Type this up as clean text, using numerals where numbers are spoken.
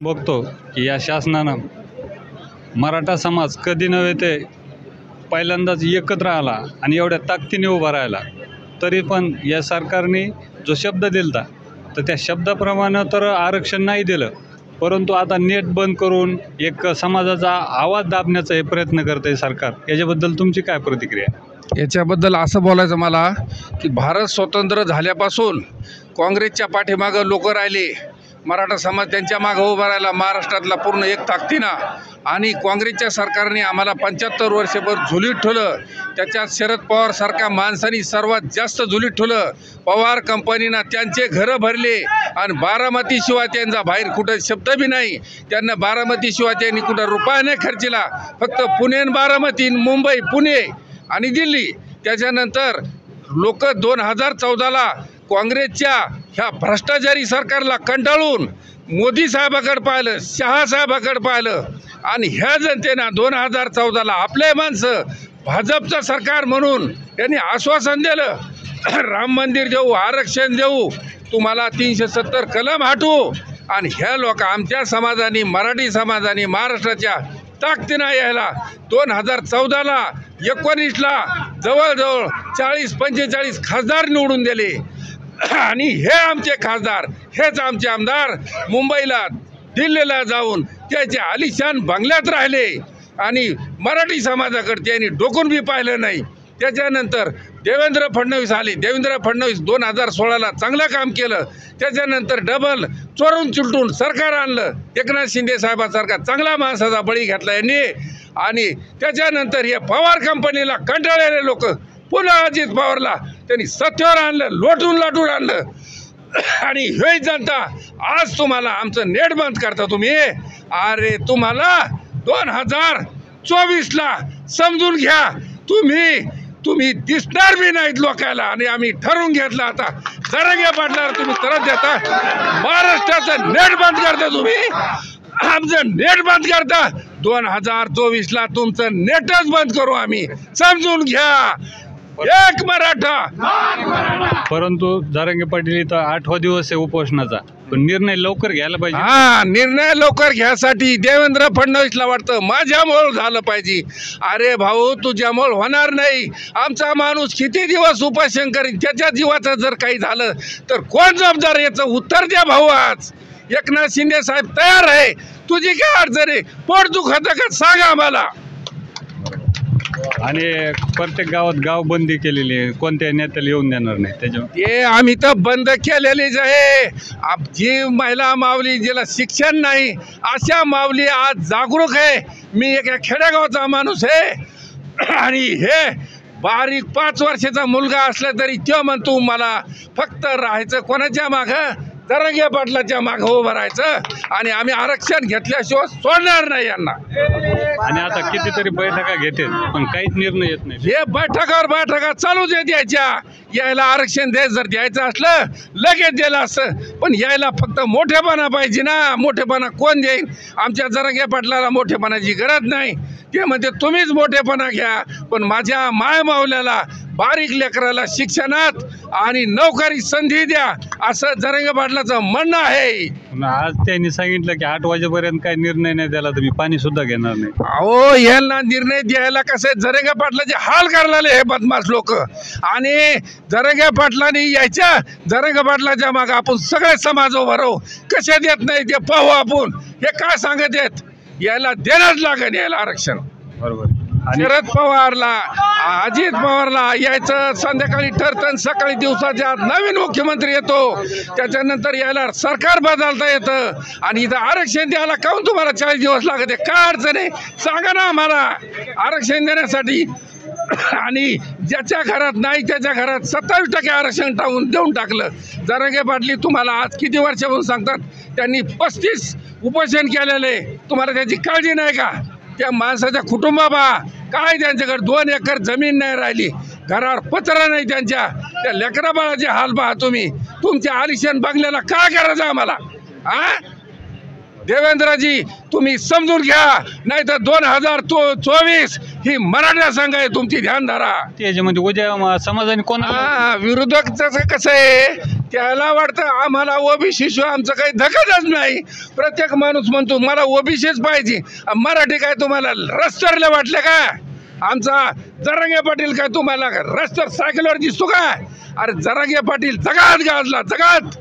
बघतो की या शासनानं मराठा समाज कधी नव्हे ते पहिल्यांदाच एकत्र आला आणि एवढ्या ताकदीने उभा राहिला, तरी पण या सरकारने जो शब्द दिला तर त्या शब्दाप्रमाणे तर आरक्षण नाही दिलं, परंतु आता नेट बंद करून एक समाजाचा आवाज दाबण्याचा हे प्रयत्न करते सरकार. याच्याबद्दल तुमची काय प्रतिक्रिया? याच्याबद्दल असं बोलायचं मला की भारत स्वतंत्र झाल्यापासून काँग्रेसच्या पाठीमागं लोक राहिले, मराठा समाज त्यांच्या मागं उभा राहिला महाराष्ट्रातला पूर्ण एक ताकदीनं. आणि काँग्रेसच्या सरकारने आम्हाला 75 वर्षभर झुलीत ठेवलं. त्याच्यात शरद पवार सारख्या माणसांनी सर्वात जास्त झुलीत ठेवलं. पवार कंपनीनं त्यांचे घरं भरले आणि बारामतीशिवाय त्यांचा बाहेर कुठं शब्द बी नाही. त्यांना बारामतीशिवाय त्यांनी कुठं रुपया नाही खर्चिला. फक्त पुणे, बारामती, मुंबई, पुणे आणि दिल्ली. त्याच्यानंतर लोक 2014ला काँग्रेसच्या ह्या भ्रष्टाचारी सरकारला कंटाळून मोदी साहेबाकडे पाहिलं, शहा साहेबाकडे पाहिलं आणि ह्या जनतेनं 2014ला आपले माणसं भाजपचं सरकार म्हणून त्यांनी आश्वासन दिलं, राम मंदिर देऊ, आरक्षण देऊ, तुम्हाला 370 कलम हटवू. आणि ह्या लोक आमच्या समाजाने, मराठी समाजाने महाराष्ट्राच्या ताकदीनं यायला 2014ला 19ला जवळजवळ 40-45 खासदार निवडून दिले. आणि हे आमचे खासदार, हेच आमचे आमदार मुंबईला, दिल्लीला जाऊन त्याचे आलिशान बंगल्यात राहिले आणि मराठी समाजाकडे त्यांनी डोकून बी पाहिलं नाही. त्याच्यानंतर देवेंद्र फडणवीस आले. देवेंद्र फडणवीस 2016ला चांगलं काम केलं. त्याच्यानंतर डबल चोरून चिलटून सरकार आणलं. एकनाथ शिंदे साहेबासारखा चांगला माणसाचा बळी घेतला यांनी. आणि त्याच्यानंतर हे पवार कंपनीला कंटाळलेले लोक पुन्हा अजित पवारला त्यांनी सत्तेवर आणलं, लोटून आणलं. आणि हे जनता आज तुम्हाला आमचं नेट बंद करता तुम्ही. अरे तुम्हाला 2024ला समजून घ्या. तुम्ही दिसणार बी नाहीत लोकांना. आणि आम्ही ठरवून घेतलं आता जरांगे पाटलावर तुम्ही तरच देता, महाराष्ट्राचं नेट बंद करता तुम्ही, आमचं नेट बंद करता. 2024ला तुमचं नेटच बंद करू आम्ही, समजून घ्या. एक मराठा. परंतु जरांगे पाटील इथं 8वा दिवस आहे उपोषणाचा, पण निर्णय लवकर घ्यायला पाहिजे. निर्णय लवकर घ्यायसाठी देवेंद्र फडणवीसला वाटतं माझ्यामुळे झालं पाहिजे. अरे भाऊ, तुझ्यामुळे होणार नाही. आमचा माणूस किती दिवस उपोषण करीन, त्याच्या जीवाचं जर काही झालं तर कोण जबाबदार? याचं उत्तर द्या भाऊ. आज एकनाथ शिंदे साहेब तयार आहे. तुझी काय अडचण आहे? पोट दुखतं का सांगा आम्हाला. आणि प्रत्येक गावात गाव बंदी केलेली आहे, कोणत्या नेत्याला येऊन देणार नाही. त्याच्यामुळे ते आम्ही तर बंद केलेलीच आहे. जी महिला माऊली जिला शिक्षण नाही अशा माऊली आज जागरूक आहे. मी एका खेडेगावचा माणूस आहे आणि हे बारीक 5 वर्षाचा मुलगा असला तरी तो म्हणतो मला फक्त राहायचं कोणाच्या मागं? जरांगे पाटलाच्या मागं उभं राहायचं. आणि आम्ही आरक्षण घेतल्याशिवाय सोडणार नाही यांना. आणि आता कितीतरी बैठका घेते पण काहीच निर्णय येत नाही. हे बैठका चालूच आहेत याच्या. यायला आरक्षण जर द्यायचं असलं लगेच दिलं असतं, पण यायला फक्त मोठेपणा पाहिजे ना. मोठेपणा कोण देईल? आमच्या जरांगे पाटलाला मोठेपणाची गरज नाही. ते म्हणते तुम्हीच मोठेपणा घ्या, पण माझ्या माय मावल्याला, बारीक लेकराला शिक्षणात आणि नोकरी संधी द्या, असं जरांगे पाटलाचं म्हणणं आहे. आज त्यांनी सांगितलं की 8 वाजेपर्यंत काही निर्णय नाही द्याला तर मी पाणी सुद्धा घेणार नाही. अहो, यांना निर्णय द्यायला कसं जरांगे पाटलाचे हाल करायला हे बदमाश लोक. आणि जरांगे पाटलांनी यायच्या, जरांगे पाटलाच्या मागं आपण सगळे समाज उभा राहू. कशा देत नाही ते पाहू आपण. हे काय सांगत आहेत? यायला देणंच लागेल यायला आरक्षण. बरोबर. शरद पवारला, अजित पवारला यायचं संध्याकाळी ठरतं, सकाळी दिवसाच्या नवीन मुख्यमंत्री येतो. त्याच्यानंतर यायला सरकार बदलता येतं. आणि इथं आरक्षण द्यायला काहून तुम्हाला 40 दिवस लागत आहे? काय अडचण आहे सांगा ना आम्हाला आरक्षण देण्यासाठी. आणि ज्याच्या घरात नाही त्याच्या घरात 27% आरक्षण देऊन टाकलं. जरांगे पाटली तुम्हाला आज किती वर्षापासून सांगतात त्यांनी 35 उपोषण केलेले. तुम्हाला त्याची काळजी नाही का? त्या माणसाच्या कुटुंबाबा काय त्यांच्याकडे 2 एकर जमीन नाही राहिली, घरावर पत्रा नाही त्यांच्या. त्या लेकरा बाळाचे हाल पहा तुम्ही. तुमच्या आलिशान बंगल्याला काय करायचं आम्हाला? देवेंद्रजी तुम्ही समजून घ्या, नाही तर 2024 ही मराठा संघ आहे तुमची, ध्यान धरा. त्याच्यामध्ये उद्या समाजाने कोण विरोधक कसं आहे त्याला वाटतं आम्हाला ओबीसी शिवाय आमचं काही धकतच नाही. प्रत्येक माणूस म्हणतो मला ओबीसीच पाहिजे. मराठी काय तुम्हाला रस्त्यावरला वाटलं का? आमचा जरांगे पाटील काय तुम्हाला रस्त्यावर सायकलवर दिसतो का? अरे जरांगे पाटील जगात गाजला, जगात.